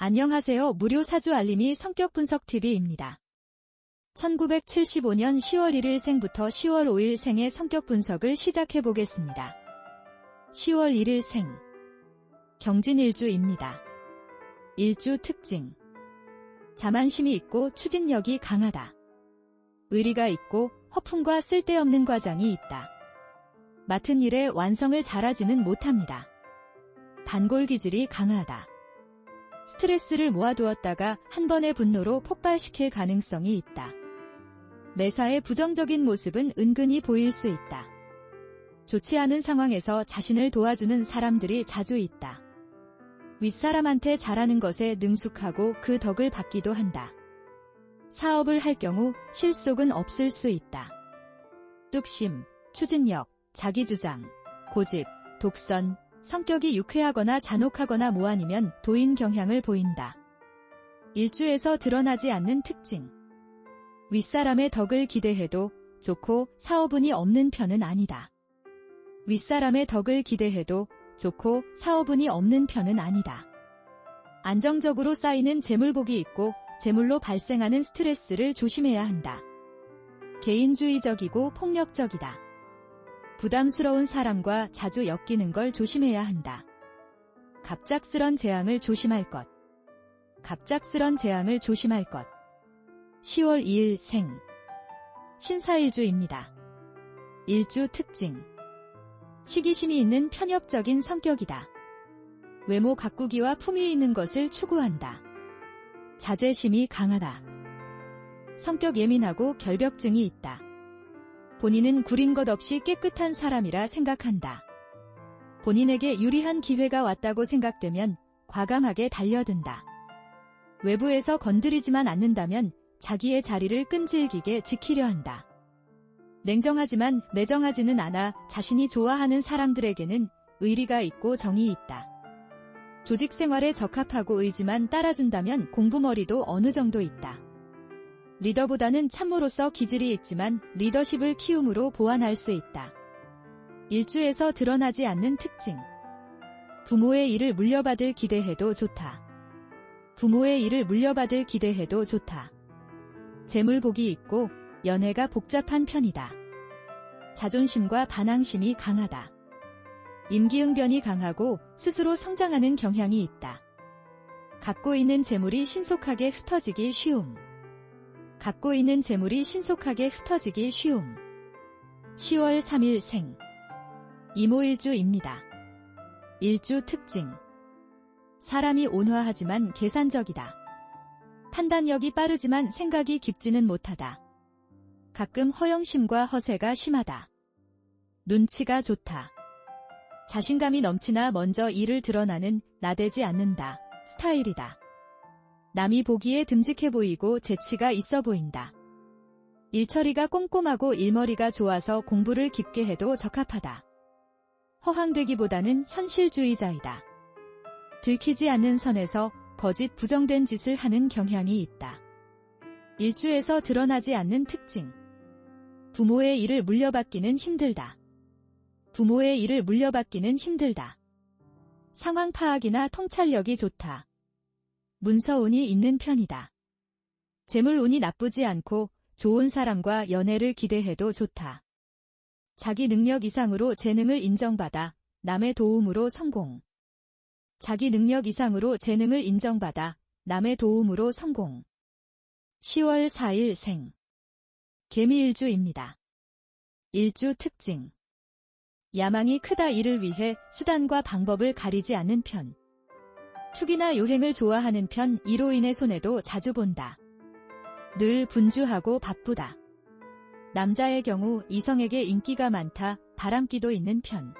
안녕하세요. 무료 사주 알림이 성격 분석 TV입니다. 1975년 10월 1일 생부터 10월 5일 생의 성격 분석을 시작해 보겠습니다. 10월 1일 생. 경진일주입니다. 일주 특징. 자만심이 있고 추진력이 강하다. 의리가 있고 허풍과 쓸데없는 과장이 있다. 맡은 일에 완성을 잘하지는 못합니다. 반골 기질이 강하다. 스트레스를 모아두었다가 한 번의 분노로 폭발시킬 가능성이 있다. 매사에 부정적인 모습은 은근히 보일 수 있다. 좋지 않은 상황에서 자신을 도와주는 사람들이 자주 있다. 윗사람한테 잘하는 것에 능숙하고 그 덕을 받기도 한다. 사업을 할 경우 실속은 없을 수 있다. 뚝심, 추진력, 자기주장, 고집, 독선, 성격이 유쾌하거나 잔혹하거나 모아니면 도인 경향을 보인다. 일주에서 드러나지 않는 특징. 윗사람의 덕을 기대해도 좋고 사업운이 없는 편은 아니다. 윗사람의 덕을 기대해도 좋고 사업운이 없는 편은 아니다. 안정적으로 쌓이는 재물복이 있고 재물로 발생하는 스트레스를 조심해야 한다. 개인주의적이고 폭력적이다. 부담스러운 사람과 자주 엮이는 걸 조심해야 한다. 갑작스런 재앙을 조심할 것. 갑작스런 재앙을 조심할 것. 10월 2일 생. 신사일주입니다. 일주 특징. 시기심이 있는 편협적인 성격이다. 외모 가꾸기와 품위 있는 것을 추구한다. 자제심이 강하다. 성격 예민하고 결벽증이 있다. 본인은 구린 것 없이 깨끗한 사람이라 생각한다. 본인에게 유리한 기회가 왔다고 생각되면 과감하게 달려든다. 외부에서 건드리지만 않는다면 자기의 자리를 끈질기게 지키려 한다. 냉정하지만 매정하지는 않아 자신이 좋아하는 사람들에게는 의리가 있고 정이 있다. 조직 생활에 적합하고 의지만 따라준다면 공부머리도 어느 정도 있다. 리더보다는 참모로서 기질이 있지만 리더십을 키움으로 보완할 수 있다. 일주에서 드러나지 않는 특징. 부모의 일을 물려받을 기대해도 좋다. 부모의 일을 물려받을 기대해도 좋다. 재물복이 있고 연애가 복잡한 편이다. 자존심과 반항심이 강하다. 임기응변이 강하고 스스로 성장하는 경향이 있다. 갖고 있는 재물이 신속하게 흩어지기 쉬움. 갖고 있는 재물이 신속하게 흩어지기 쉬움. 10월 3일 생. 이모일주입니다. 일주 특징. 사람이 온화하지만 계산적이다. 판단력이 빠르지만 생각이 깊지는 못하다. 가끔 허영심과 허세가 심하다. 눈치가 좋다. 자신감이 넘치나 먼저 일을 드러나는 나대지 않는다 스타일이다. 남이 보기에 듬직해 보이고 재치가 있어 보인다. 일처리가 꼼꼼하고 일머리가 좋아서 공부를 깊게 해도 적합하다. 허황되기보다는 현실주의자이다. 들키지 않는 선에서 거짓 부정된 짓을 하는 경향이 있다. 일주에서 드러나지 않는 특징. 부모의 일을 물려받기는 힘들다. 부모의 일을 물려받기는 힘들다. 상황 파악이나 통찰력이 좋다. 문서운이 있는 편이다. 재물운이 나쁘지 않고 좋은 사람과 연애를 기대해도 좋다. 자기 능력 이상으로 재능을 인정받아 남의 도움으로 성공. 자기 능력 이상으로 재능을 인정받아 남의 도움으로 성공. 10월 4일 생. 개미일주입니다. 일주 특징. 야망이 크다. 이를 위해 수단과 방법을 가리지 않는 편. 투기나 요행을 좋아하는 편. 이로 인해 손해도 자주 본다. 늘 분주하고 바쁘다. 남자의 경우 이성에게 인기가 많다. 바람기도 있는 편.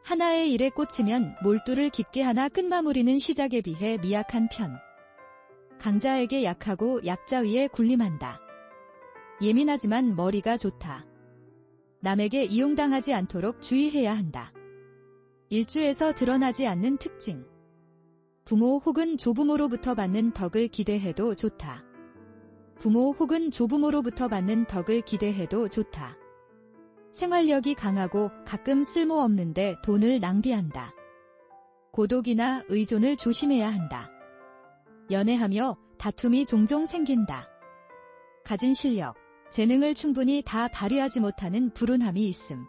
하나의 일에 꽂히면 몰두를 깊게 하나 끝마무리는 시작에 비해 미약한 편. 강자에게 약하고 약자 위에 군림한다. 예민하지만 머리가 좋다. 남에게 이용당하지 않도록 주의해야 한다. 일주에서 드러나지 않는 특징. 부모 혹은 조부모로부터 받는 덕을 기대해도 좋다. 부모 혹은 조부모로부터 받는 덕을 기대해도 좋다. 생활력이 강하고 가끔 쓸모없는데 돈을 낭비한다. 고독이나 의존을 조심해야 한다. 연애하며 다툼이 종종 생긴다. 가진 실력, 재능을 충분히 다 발휘하지 못하는 불운함이 있음.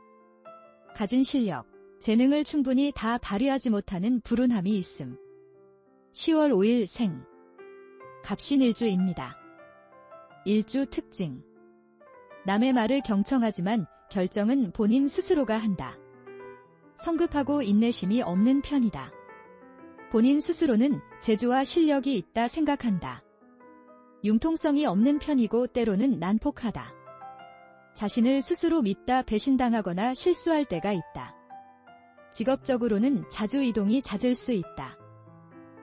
가진 실력, 재능을 충분히 다 발휘하지 못하는 불운함이 있음. 10월 5일 생. 갑신일주입니다. 일주 특징. 남의 말을 경청하지만 결정은 본인 스스로가 한다. 성급하고 인내심이 없는 편이다. 본인 스스로는 재주와 실력이 있다 생각한다. 융통성이 없는 편이고 때로는 난폭하다. 자신을 스스로 믿다 배신당하거나 실수할 때가 있다. 직업적으로는 자주 이동이 잦을 수 있다.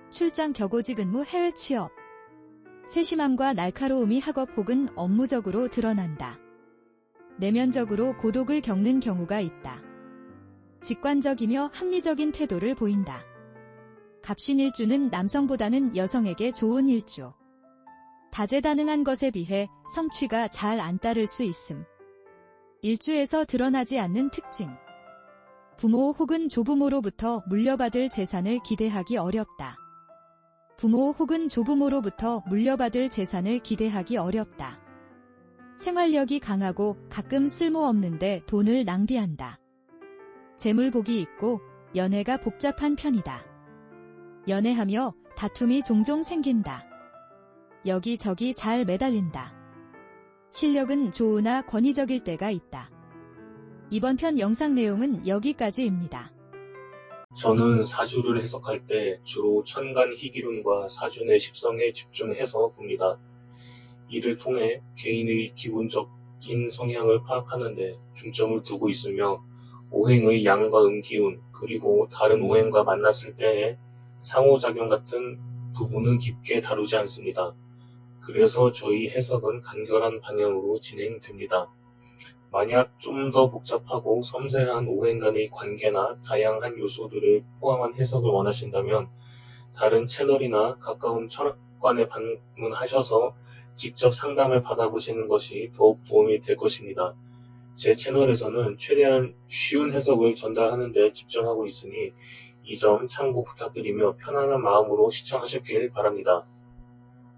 출장 격오직 근무 해외 취업. 세심함과 날카로움이 학업 혹은 업무적으로 드러난다. 내면적으로 고독을 겪는 경우가 있다. 직관적이며 합리적인 태도를 보인다. 갑신일주는 남성보다는 여성에게 좋은 일주. 다재다능한 것에 비해 성취가 잘 안 따를 수 있음. 일주에서 드러나지 않는 특징. 부모 혹은 조부모로부터 물려받을 재산을 기대하기 어렵다. 부모 혹은 조부모로부터 물려받을 재산을 기대하기 어렵다. 생활력이 강하고 가끔 쓸모없는데 돈을 낭비한다. 재물복이 있고 연애가 복잡한 편이다. 연애하며 다툼이 종종 생긴다. 여기저기 잘 매달린다. 실력은 좋으나 권위적일 때가 있다. 이번 편 영상 내용은 여기까지입니다. 저는 사주를 해석할 때 주로 천간 희기운과 사주의 십성에 집중해서 봅니다. 이를 통해 개인의 기본적인 성향을 파악하는 데 중점을 두고 있으며 오행의 양과 음기운 그리고 다른 오행과 만났을 때의 상호작용 같은 부분은 깊게 다루지 않습니다. 그래서 저희 해석은 간결한 방향으로 진행됩니다. 만약 좀 더 복잡하고 섬세한 오행 간의 관계나 다양한 요소들을 포함한 해석을 원하신다면 다른 채널이나 가까운 철학관에 방문하셔서 직접 상담을 받아보시는 것이 더욱 도움이 될 것입니다. 제 채널에서는 최대한 쉬운 해석을 전달하는 데 집중하고 있으니 이 점 참고 부탁드리며 편안한 마음으로 시청하시길 바랍니다.